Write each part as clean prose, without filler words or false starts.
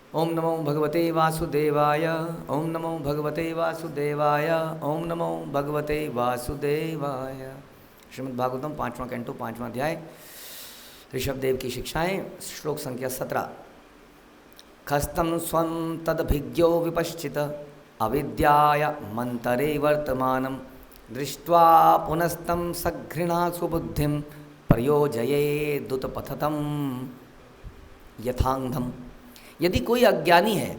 ओम नमो भगवते वासुदेवाय। ओम नमो भगवते वासुदेवाय। ओम नमो भगवते वासुदेवाय। श्रीमद् भागवतम 5वां कैंटो 5वां अध्याय ऋषभदेव की शिक्षाएं। श्लोक संख्या 17। खस्तम स्वं तदभिज्ञो विपश्चित अविद्याय मंतरे वर्तमानं दृष्ट्वा पुनस्तं सघृणा सुबुद्धिं प्रयोजये दुतपथतम यथांगम। यदि कोई अज्ञानी है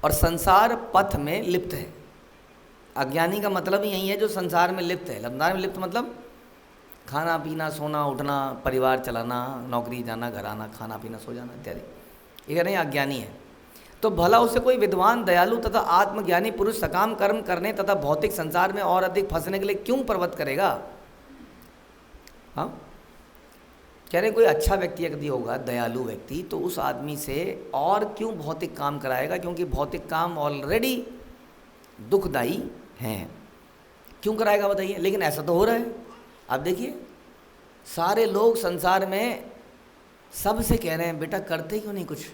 और संसार पथ में लिप्त है, अज्ञानी का मतलब यही है जो संसार में लिप्त है। संसार में लिप्त मतलब खाना पीना सोना उठना परिवार चलाना नौकरी जाना घर आना खाना पीना सो जाना इत्यादि, ये नहीं अज्ञानी है। तो भला उसे कोई विद्वान दयालु तथा आत्मज्ञानी पुरुष सकाम कर्म करने तथा भौतिक संसार में और अधिक फंसने के लिए क्यों प्रवृत्त करेगा? हाँ, कह रहे कोई अच्छा व्यक्ति यदि होगा दयालु व्यक्ति तो उस आदमी से और क्यों भौतिक काम कराएगा, क्योंकि भौतिक काम ऑलरेडी दुखदायी हैं, क्यों कराएगा बताइए। लेकिन ऐसा तो हो रहा है। अब देखिए सारे लोग संसार में सबसे कह रहे हैं बेटा करते क्यों नहीं कुछ,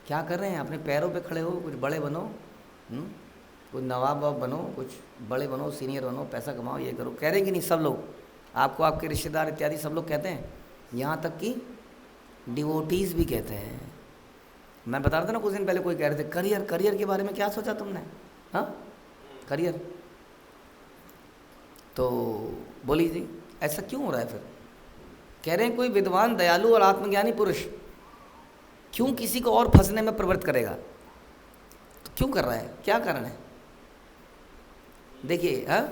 क्या कर रहे हैं, अपने पैरों पे खड़े हो, कुछ बड़े बनो, कुछ नवाब बनो, कुछ बड़े बनो, सीनियर बनो, पैसा कमाओ, ये करो। कह रहे हैं कि नहीं सब लोग, आपको आपके रिश्तेदार इत्यादि सब लोग कहते हैं, यहाँ तक कि डिवोटीज भी कहते हैं। मैं बता रहा था ना कुछ दिन पहले कोई कह रहे थे करियर, करियर के बारे में क्या सोचा तुमने? हाँ करियर, तो बोली जी ऐसा क्यों हो रहा है? फिर कह रहे हैं कोई विद्वान दयालु और आत्मज्ञानी पुरुष क्यों किसी को और फंसने में प्रवृत्त करेगा? तो क्यों कर रहा है, क्या कारण है? देखिए हाँ,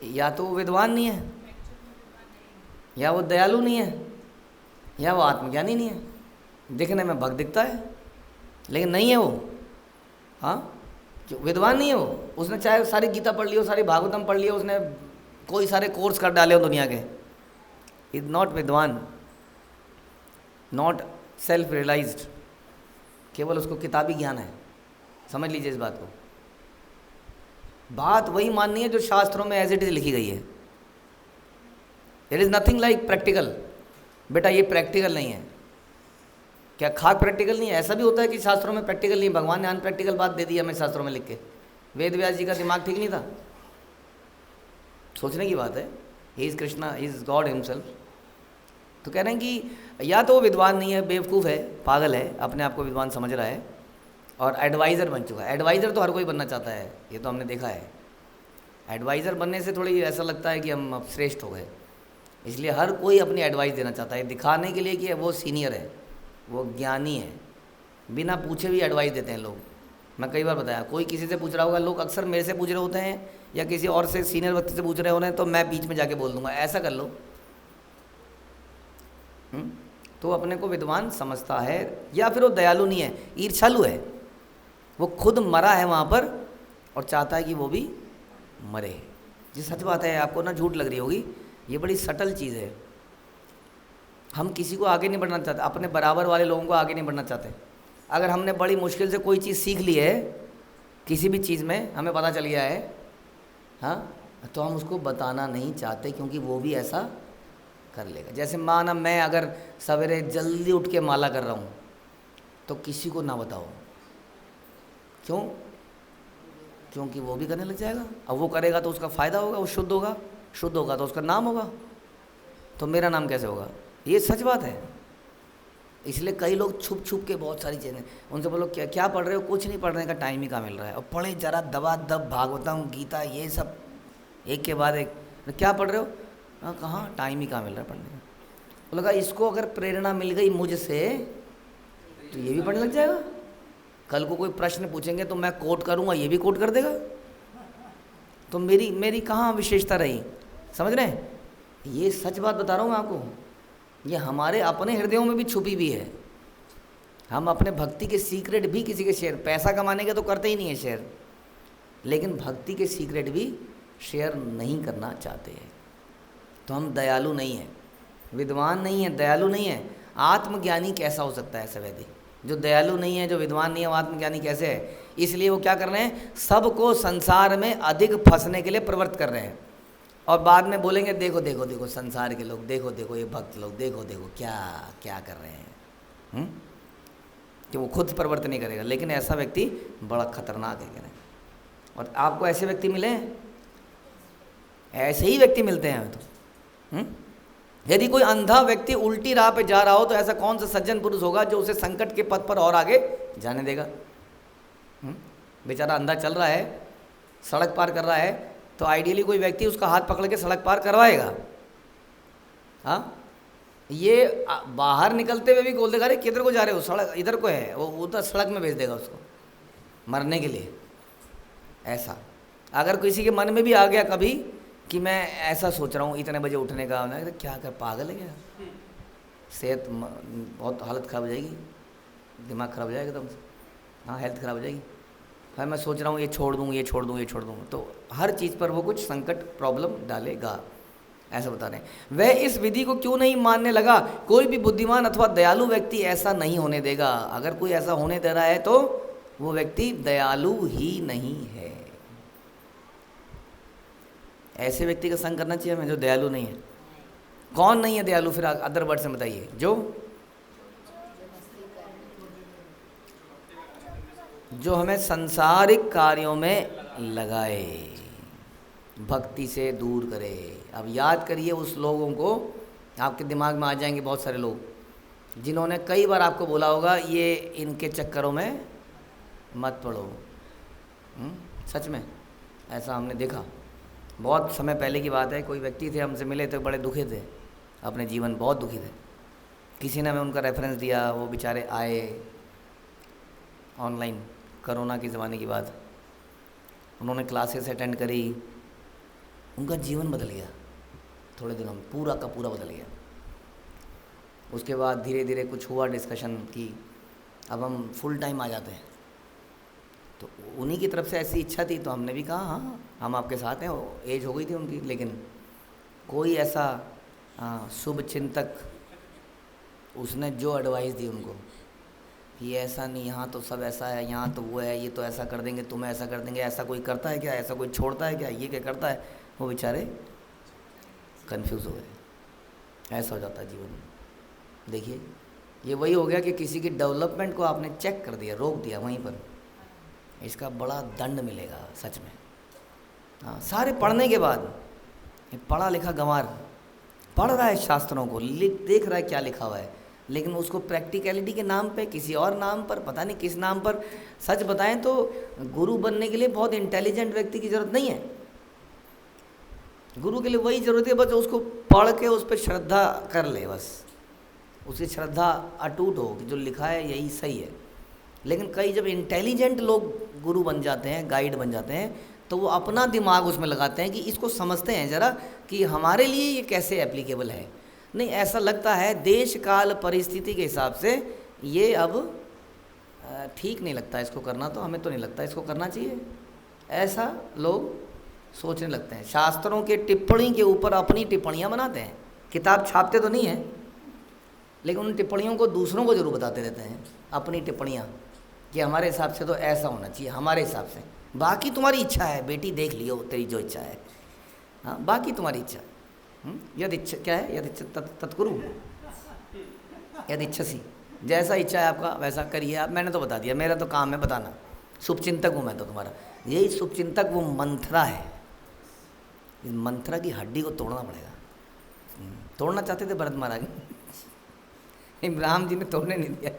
या तो वो विद्वान नहीं है, या वो दयालु नहीं है, या वो आत्मज्ञानी नहीं है। दिखने में भक्त दिखता है लेकिन नहीं है वो। हाँ विद्वान नहीं है वो, उसने चाहे सारी गीता पढ़ ली हो, सारी भागवतम पढ़ ली हो, उसने कोई सारे कोर्स कर डाले हो दुनिया के, इज नॉट विद्वान, नॉट सेल्फ रियलाइज्ड, केवल उसको किताबी ज्ञान है। समझ लीजिए इस बात को। बात वही माननी है जो शास्त्रों में एज इट इज लिखी गई है। It is nothing like practical. बेटा ये प्रैक्टिकल नहीं है, क्या खाक प्रैक्टिकल नहीं है? ऐसा भी होता है कि शास्त्रों में प्रैक्टिकल नहीं है, भगवान ने अनप्रैक्टिकल बात दे दी हमें शास्त्रों में लिख के। वेद व्यास जी का दिमाग ठीक नहीं था, सोचने की बात है। He is Krishna, he is God himself. तो कह रहे हैं कि या तो वो विद्वान नहीं है, बेवकूफ़ है, पागल है, अपने आप को विद्वान समझ रहा है और एडवाइज़र बन चुका है। एडवाइज़र तो हर कोई बनना चाहता है, ये तो हमने देखा है। एडवाइज़र बनने से थोड़ी ऐसा लगता है कि हम अब श्रेष्ठ हो गए, इसलिए हर कोई अपनी एडवाइस देना चाहता है, दिखाने के लिए कि वो सीनियर है, वो ज्ञानी है। बिना पूछे भी एडवाइस देते हैं लोग। मैं कई बार बताया, कोई किसी से पूछ रहा होगा, लोग अक्सर मेरे से पूछ रहे होते हैं या किसी और से सीनियर व्यक्ति से पूछ रहे होते हैं, तो मैं बीच में जाके बोल दूंगा ऐसा कर लो। तो अपने को विद्वान समझता है, या फिर वो दयालु नहीं है, ईर्ष्यालु है। वो खुद मरा है वहाँ पर और चाहता है कि वो भी मरे। जी सच बात है, आपको ना झूठ लग रही होगी, ये बड़ी सटल चीज़ है। हम किसी को आगे नहीं बढ़ना चाहते, अपने बराबर वाले लोगों को आगे नहीं बढ़ना चाहते। अगर हमने बड़ी मुश्किल से कोई चीज़ सीख ली है, किसी भी चीज़ में हमें पता चल गया है, हाँ, तो हम उसको बताना नहीं चाहते, क्योंकि वो भी ऐसा कर लेगा। जैसे माना मैं अगर सवेरे जल्दी उठ के माला कर रहा हूँ तो किसी को ना बताओ, क्यों? क्योंकि वो भी करने लग जाएगा। अब वो करेगा तो उसका फ़ायदा होगा, वो शुद्ध होगा, शुद्ध होगा तो उसका नाम होगा, तो मेरा नाम कैसे होगा? ये सच बात है। इसलिए कई लोग छुप छुप के बहुत सारी चीज़ें, उनसे बोलो क्या क्या पढ़ रहे हो? कुछ नहीं, पढ़ने का टाइम ही कहाँ मिल रहा है। और पढ़े जरा दबा दब भागवतम गीता ये सब एक के बाद एक। क्या पढ़ रहे हो? हाँ कहाँ, टाइम ही कहाँ मिल रहा है पढ़ने का। तो लगा इसको अगर प्रेरणा मिल गई मुझसे तो ये भी पढ़ने लग जाएगा। कल को कोई प्रश्न पूछेंगे तो मैं कोट करूँगा, ये भी कोट कर देगा। तो मेरी कहाँ विशेषता रही? समझ रहे हैं? ये सच बात बता रहा हूँ मैं आपको, ये हमारे अपने हृदयों में भी छुपी भी है। हम अपने भक्ति के सीक्रेट भी किसी के शेयर, पैसा कमाने के तो करते ही नहीं है शेयर, लेकिन भक्ति के सीक्रेट भी शेयर नहीं करना चाहते हैं। तो हम दयालु नहीं हैं, विद्वान नहीं है, दयालु नहीं है। आत्मज्ञानी कैसा हो सकता है ऐसा व्यक्ति? जो दयालु नहीं है, जो विद्वान नहीं है, वो आत्मज्ञानी कैसे है? इसलिए वो क्या कर रहे हैं, सबको संसार में अधिक फंसने के लिए प्रवृत्त कर रहे हैं। और बाद में बोलेंगे देखो देखो देखो संसार के लोग, देखो देखो ये भक्त लोग, देखो देखो क्या क्या कर रहे हैं। कि वो खुद परिवर्तन नहीं करेगा, लेकिन ऐसा व्यक्ति बड़ा खतरनाक है। कह रहे हैं। और आपको ऐसे व्यक्ति मिले हैं? ऐसे ही व्यक्ति मिलते हैं तो। यदि कोई अंधा व्यक्ति उल्टी राह पे जा रहा हो तो ऐसा कौन सा सज्जन पुरुष होगा जो उसे संकट के पथ पर और आगे जाने देगा? बेचारा अंधा चल रहा है, सड़क पार कर रहा है, तो आइडियली कोई व्यक्ति उसका हाथ पकड़ के सड़क पार करवाएगा। हाँ, ये बाहर निकलते हुए भी बोल देगा, अरे किधर को जा रहे हो, सड़क इधर को है, वो उधर सड़क में भेज देगा उसको मरने के लिए। ऐसा अगर किसी के मन में भी आ गया कभी कि मैं ऐसा सोच रहा हूँ इतने बजे उठने का, तो क्या कर, पागल है क्या? सेहत बहुत हालत ख़राब हो जाएगी, दिमाग ख़राब हो जाएगा एकदम से। हाँ, हेल्थ ख़राब हो जाएगी। भाई मैं सोच रहा हूँ ये छोड़ दूँ, ये छोड़ दूँ, ये छोड़ दूँ, तो हर चीज़ पर वो कुछ संकट प्रॉब्लम डालेगा, ऐसा बता रहे हैं। वह इस विधि को क्यों नहीं मानने लगा? कोई भी बुद्धिमान अथवा दयालु व्यक्ति ऐसा नहीं होने देगा। अगर कोई ऐसा होने दे रहा है तो वो व्यक्ति दयालु ही नहीं है। ऐसे व्यक्ति का संग करना चाहिए हमें जो दयालु नहीं है। कौन नहीं है दयालु? फिर अदर वर्ड से बताइए। जो हमें सांसारिक कार्यों में लगाए, भक्ति से दूर करे। अब याद करिए उस लोगों को, आपके दिमाग में आ जाएंगे बहुत सारे लोग जिन्होंने कई बार आपको बोला होगा ये इनके चक्करों में मत पड़ो। सच में ऐसा हमने देखा। बहुत समय पहले की बात है, कोई व्यक्ति थे, हमसे मिले थे, बड़े दुखी थे, अपने जीवन बहुत दुखी थे। किसी ने हमें उनका रेफरेंस दिया, वो बेचारे आए ऑनलाइन, कोरोना के ज़माने की बात। उन्होंने क्लासेस अटेंड करी, उनका जीवन बदल गया थोड़े दिनों में, पूरा का पूरा बदल गया। उसके बाद धीरे धीरे कुछ हुआ, डिस्कशन की, अब हम फुल टाइम आ जाते हैं। तो उन्हीं की तरफ से ऐसी इच्छा थी, तो हमने भी कहा हाँ हम आपके साथ हैं। एज हो गई थी उनकी, लेकिन कोई ऐसा शुभ चिंतक उसने जो एडवाइस दी उनको कि ऐसा नहीं, यहाँ तो सब ऐसा है, यहाँ तो वो है, ये तो ऐसा कर देंगे, तुम्हें ऐसा कर देंगे, ऐसा कोई करता है क्या, ऐसा कोई छोड़ता है क्या, ये क्या करता है, वो बेचारे कंफ्यूज हो गए। ऐसा हो जाता है जीवन में। देखिए ये वही हो गया कि किसी की डेवलपमेंट को आपने चेक कर दिया, रोक दिया वहीं पर, इसका बड़ा दंड मिलेगा सच में। हाँ, सारे पढ़ने के बाद, पढ़ा लिखा गंवार पढ़ रहा है शास्त्रों को, देख रहा है क्या लिखा हुआ है, लेकिन उसको प्रैक्टिकलिटी के नाम पे, किसी और नाम पर, पता नहीं किस नाम पर। सच बताएं तो गुरु बनने के लिए बहुत इंटेलिजेंट व्यक्ति की ज़रूरत नहीं है। गुरु के लिए वही ज़रूरत है बस उसको पढ़ के उस पर श्रद्धा कर ले, बस उसकी श्रद्धा अटूट हो कि जो लिखा है यही सही है। लेकिन कई जब इंटेलिजेंट लोग गुरु बन जाते हैं, गाइड बन जाते हैं, तो वो अपना दिमाग उसमें लगाते हैं कि इसको समझते हैं ज़रा कि हमारे लिए ये कैसे एप्लीकेबल है। नहीं, ऐसा लगता है देश काल परिस्थिति के हिसाब से ये अब ठीक नहीं लगता इसको करना, तो हमें तो नहीं लगता इसको करना चाहिए, ऐसा लोग सोचने लगते हैं। शास्त्रों के टिप्पणी के ऊपर अपनी टिप्पणियाँ बनाते हैं। किताब छापते तो नहीं हैं, लेकिन उन टिप्पणियों को दूसरों को जरूर बताते रहते हैं, अपनी टिप्पणियाँ, कि हमारे हिसाब से तो ऐसा होना चाहिए, हमारे हिसाब से। बाकी तुम्हारी इच्छा है बेटी, देख लियो तेरी जो इच्छा है। हाँ, बाकी तुम्हारी इच्छा। यदि इच्छा क्या है, यदि इच्छा तत्कुरु, यदि इच्छा सी, जैसा इच्छा है आपका वैसा करिए आप। मैंने तो बता दिया, मेरा तो काम है बताना। शुभचिंतक हूँ मैं तो तुम्हारा। यही शुभचिंतक वो मंथरा है, इस मंथरा की हड्डी को तोड़ना पड़ेगा। तोड़ना चाहते थे भरत महाराज, राम जी ने तोड़ने नहीं दिया।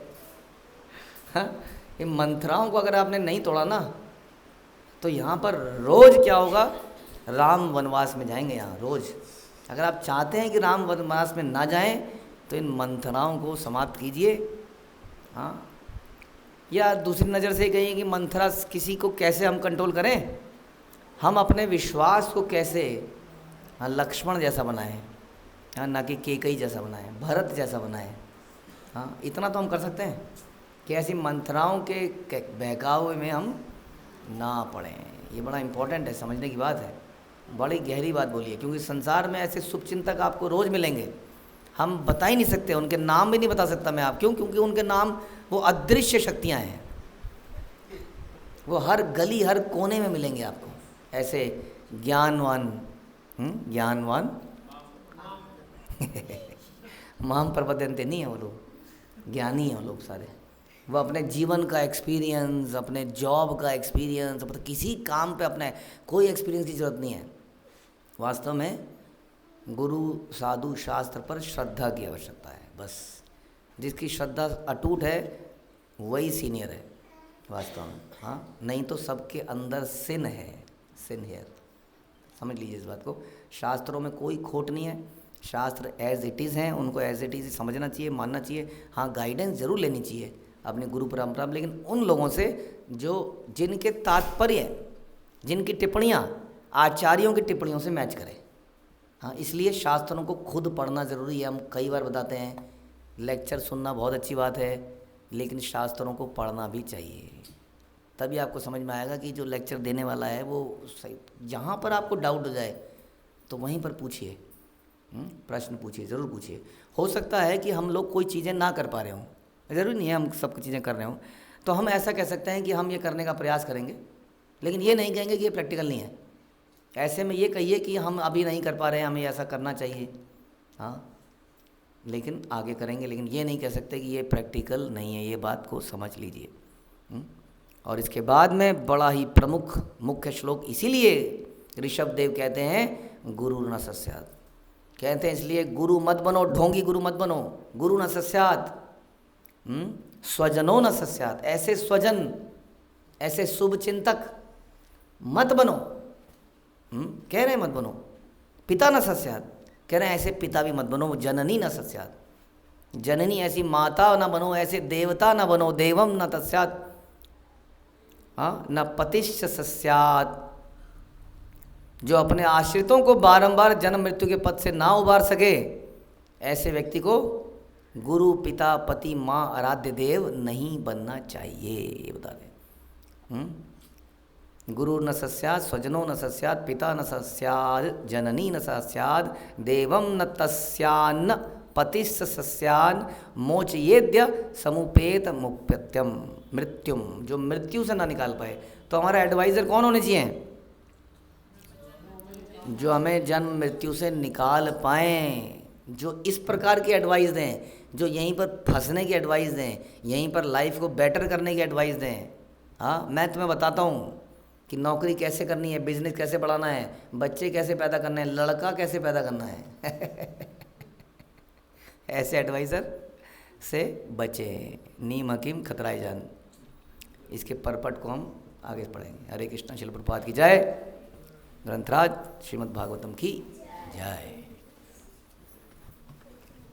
हाँ, इन मंथराओं को अगर आपने नहीं तोड़ा ना, तो यहाँ पर रोज़ क्या होगा, राम वनवास में जाएंगे यहाँ रोज़। अगर आप चाहते हैं कि राम वनवास में ना जाएं, तो इन मंथराओं को समाप्त कीजिए। हाँ, या दूसरी नज़र से कहिए कि मंथरा किसी को कैसे हम कंट्रोल करें, हम अपने विश्वास को कैसे लक्ष्मण जैसा बनाएं, हाँ, ना कि केकई जैसा बनाएं, भरत जैसा बनाएं। हाँ, इतना तो हम कर सकते हैं कि ऐसी मंथराओं के बहकावे में हम ना पड़ें। ये बड़ा इम्पोर्टेंट है, समझने की बात है, बड़ी गहरी बात बोलिए। क्योंकि संसार में ऐसे शुभचिंतक आपको रोज़ मिलेंगे, हम बता ही नहीं सकते, उनके नाम भी नहीं बता सकता मैं आप। क्यों? क्योंकि उनके नाम वो अदृश्य शक्तियाँ हैं, वो हर गली हर कोने में मिलेंगे आपको। ऐसे ज्ञानवान ज्ञानवान माम प्रपद्यंते नहीं है वो लोग, ज्ञानी हैं वो लोग सारे। वो अपने जीवन का एक्सपीरियंस, अपने जॉब का एक्सपीरियंस, मतलब किसी काम पे अपने कोई एक्सपीरियंस की ज़रूरत नहीं है। वास्तव में गुरु साधु शास्त्र पर श्रद्धा की आवश्यकता है बस। जिसकी श्रद्धा अटूट है वही सीनियर है वास्तव में। हाँ, नहीं तो सबके अंदर सिन है, सिन है, समझ लीजिए इस बात को। शास्त्रों में कोई खोट नहीं है, शास्त्र एज इट इज़ हैं, उनको एज इट इज़ समझना चाहिए, मानना चाहिए। हाँ, गाइडेंस ज़रूर लेनी चाहिए अपनी गुरु परंपरा में, लेकिन उन लोगों से जो जिनके तात्पर्य, जिनकी टिप्पणियाँ आचार्यों की टिप्पणियों से मैच करें। हाँ, इसलिए शास्त्रों को खुद पढ़ना ज़रूरी है। हम कई बार बताते हैं, लेक्चर सुनना बहुत अच्छी बात है, लेकिन शास्त्रों को पढ़ना भी चाहिए। तभी आपको समझ में आएगा कि जो लेक्चर देने वाला है वो सही। जहाँ पर आपको डाउट हो जाए तो वहीं पर पूछिए, प्रश्न पूछिए, ज़रूर पूछिए। हो सकता है कि हम लोग कोई चीज़ें ना कर पा रहे हों, ज़रूरी नहीं है हम सब चीज़ें कर रहे हों, तो हम ऐसा कह सकते हैं कि हम ये करने का प्रयास करेंगे, लेकिन ये नहीं कहेंगे कि ये प्रैक्टिकल नहीं है। ऐसे में ये कहिए कि हम अभी नहीं कर पा रहे हैं, हमें ऐसा करना चाहिए, हाँ, लेकिन आगे करेंगे। लेकिन ये नहीं कह सकते कि ये प्रैक्टिकल नहीं है, ये बात को समझ लीजिए। और इसके बाद में बड़ा ही प्रमुख मुख्य श्लोक, इसीलिए ऋषभ देव कहते हैं गुरु न सस्यात्, कहते हैं इसलिए गुरु मत बनो, ढोंगी गुरु मत बनो, गुरु न सस्यात्, स्वजनो न सस्यात्, ऐसे स्वजन, ऐसे शुभ चिंतक मत बनो। कह रहे हैं मत बनो। पिता न सस्यात्, कह रहे हैं ऐसे पिता भी मत बनो। जननी न सस्यात्, जननी ऐसी माता न बनो, ऐसे देवता न बनो। देवम न तस्यात्, हाँ, न पतिश्च सस्यात्, जो अपने आश्रितों को बारंबार जन्म मृत्यु के पथ से ना उबार सके, ऐसे व्यक्ति को गुरु पिता पति माँ आराध्य देव नहीं बनना चाहिए, ये बता दें। गुरु न सस्यात्, स्वजनो न सस्यात्, पिता न सस्यात्, जननी न सस्यात्, देवम न तस्यान्न, पतिश्च सस्यान्, मोचयेद्य समुपेत मुक्त्यम मृत्युम, जो मृत्यु से ना निकाल पाए। तो हमारा एडवाइज़र कौन होने चाहिए? जो हमें जन्म मृत्यु से निकाल पाएँ, जो इस प्रकार की एडवाइस दें, जो यहीं पर फंसने की एडवाइस दें, यहीं पर लाइफ को बेटर करने की एडवाइस दें। हाँ, मैं तुम्हें बताता हूँ कि नौकरी कैसे करनी है, बिजनेस कैसे बढ़ाना है, बच्चे कैसे पैदा करने हैं, लड़का कैसे पैदा करना है। ऐसे एडवाइज़र से बचें। नीम हकीम खतराए जान, इसके परपट को हम आगे पढ़ेंगे। हरे कृष्णा। श्रील प्रभुपाद की जय। ग्रंथराज श्रीमद् भागवतम की जय।